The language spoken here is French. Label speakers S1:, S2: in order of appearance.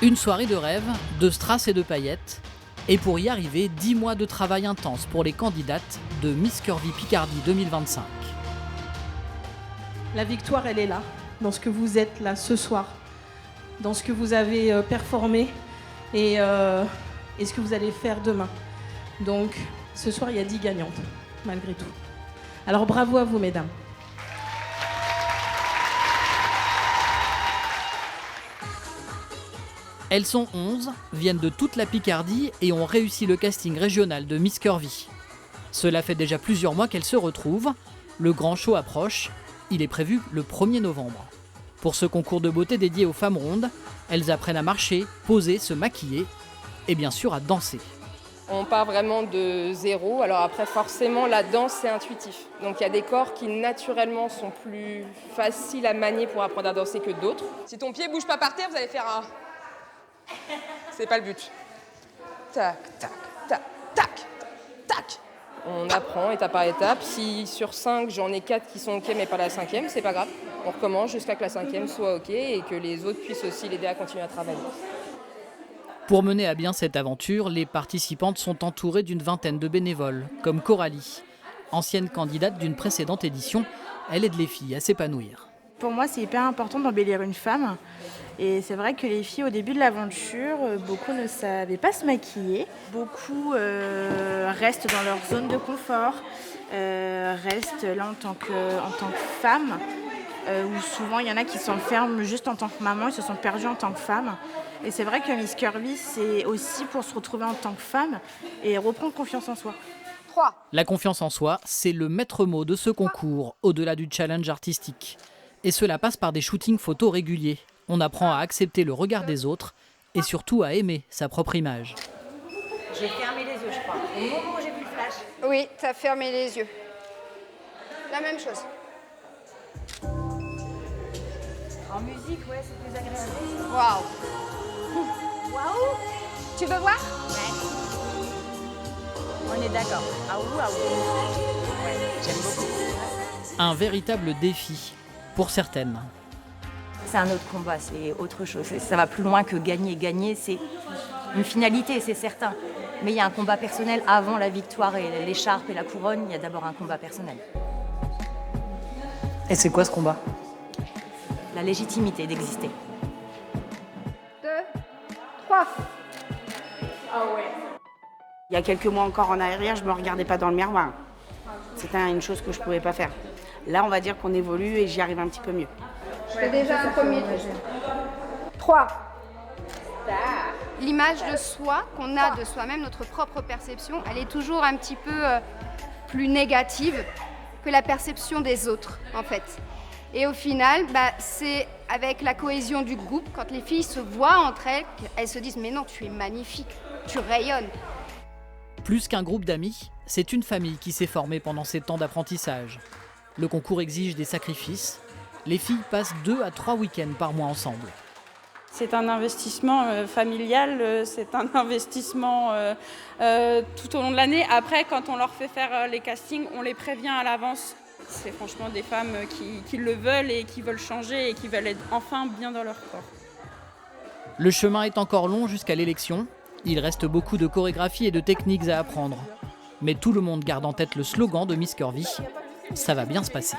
S1: Une soirée de rêve, de strass et de paillettes. Et pour y arriver, 10 mois de travail intense pour les candidates de Miss Curvy Picardie 2025.
S2: La victoire, elle est là, dans ce que vous êtes là ce soir, dans ce que vous avez performé et ce que vous allez faire demain. Donc, ce soir, il y a 10 gagnantes, malgré tout. Alors, bravo à vous, mesdames.
S1: Elles sont 11, viennent de toute la Picardie et ont réussi le casting régional de Miss Curvy. Cela fait déjà plusieurs mois qu'elles se retrouvent. Le grand show approche. Il est prévu le 1er novembre. Pour ce concours de beauté dédié aux femmes rondes, elles apprennent à marcher, poser, se maquiller et bien sûr à danser.
S3: On part vraiment de zéro. Alors après, forcément, la danse, c'est intuitif. Donc il y a des corps qui, naturellement, sont plus faciles à manier pour apprendre à danser que d'autres. Si ton pied bouge pas par terre, vous allez faire un... C'est pas le but. Tac, tac, tac, tac, tac. On apprend étape par étape. Si sur 5, j'en ai 4 qui sont OK, mais pas la 5e, c'est pas grave. On recommence jusqu'à que la 5e soit OK et que les autres puissent aussi l'aider à continuer à travailler.
S1: Pour mener à bien cette aventure, les participantes sont entourées d'une vingtaine de bénévoles, comme Coralie. Ancienne candidate d'une précédente édition, elle aide les filles à s'épanouir.
S4: Pour moi, c'est hyper important d'embellir une femme. Et c'est vrai que les filles, au début de l'aventure, beaucoup ne savaient pas se maquiller. Beaucoup restent dans leur zone de confort, restent là en tant que femme. Où souvent, il y en a qui s'enferment juste en tant que maman, ils se sont perdus en tant que femme. Et c'est vrai que Miss Curvy, c'est aussi pour se retrouver en tant que femme et reprendre confiance en soi.
S3: 3.
S1: La confiance en soi, c'est le maître mot de ce concours, au-delà du challenge artistique. Et cela passe par des shootings photos réguliers. On apprend à accepter le regard des autres et surtout à aimer sa propre image.
S5: J'ai fermé les yeux, je crois. Au moment où j'ai vu le flash.
S6: Oui, t'as fermé les yeux. La même chose.
S5: En musique, ouais, c'est plus agréable.
S6: Waouh.
S5: Waouh.
S6: Tu veux voir?
S5: Ouais. On est d'accord. Ah ouh, ah ouh. Ouais, j'aime beaucoup.
S1: Un véritable défi pour certaines.
S5: C'est un autre combat, c'est autre chose. Ça va plus loin que gagner. Gagner, c'est une finalité, c'est certain. Mais il y a un combat personnel avant la victoire et l'écharpe et la couronne. Il y a d'abord un combat personnel.
S1: Et c'est quoi ce combat ?
S5: La légitimité d'exister.
S6: 2, 3.
S7: Il y a quelques mois encore en arrière, je ne me regardais pas dans le miroir. C'était une chose que je ne pouvais pas faire. Là, on va dire qu'on évolue et j'y arrive un petit peu mieux.
S6: Je fais déjà un premier tour. 3. L'image de soi qu'on a de soi-même, notre propre perception, elle est toujours un petit peu plus négative que la perception des autres, en fait. Et au final, c'est avec la cohésion du groupe, quand les filles se voient entre elles, elles se disent « Mais non, tu es magnifique, tu rayonnes ».
S1: Plus qu'un groupe d'amis, c'est une famille qui s'est formée pendant ces temps d'apprentissage. Le concours exige des sacrifices. Les filles passent 2 à 3 week-ends par mois ensemble.
S8: C'est un investissement familial, c'est un investissement tout au long de l'année. Après, quand on leur fait faire les castings, on les prévient à l'avance. C'est franchement des femmes qui le veulent et qui veulent changer et qui veulent être enfin bien dans leur corps.
S1: Le chemin est encore long jusqu'à l'élection. Il reste beaucoup de chorégraphies et de techniques à apprendre. Mais tout le monde garde en tête le slogan de Miss Curvy, « Ça va bien se passer ».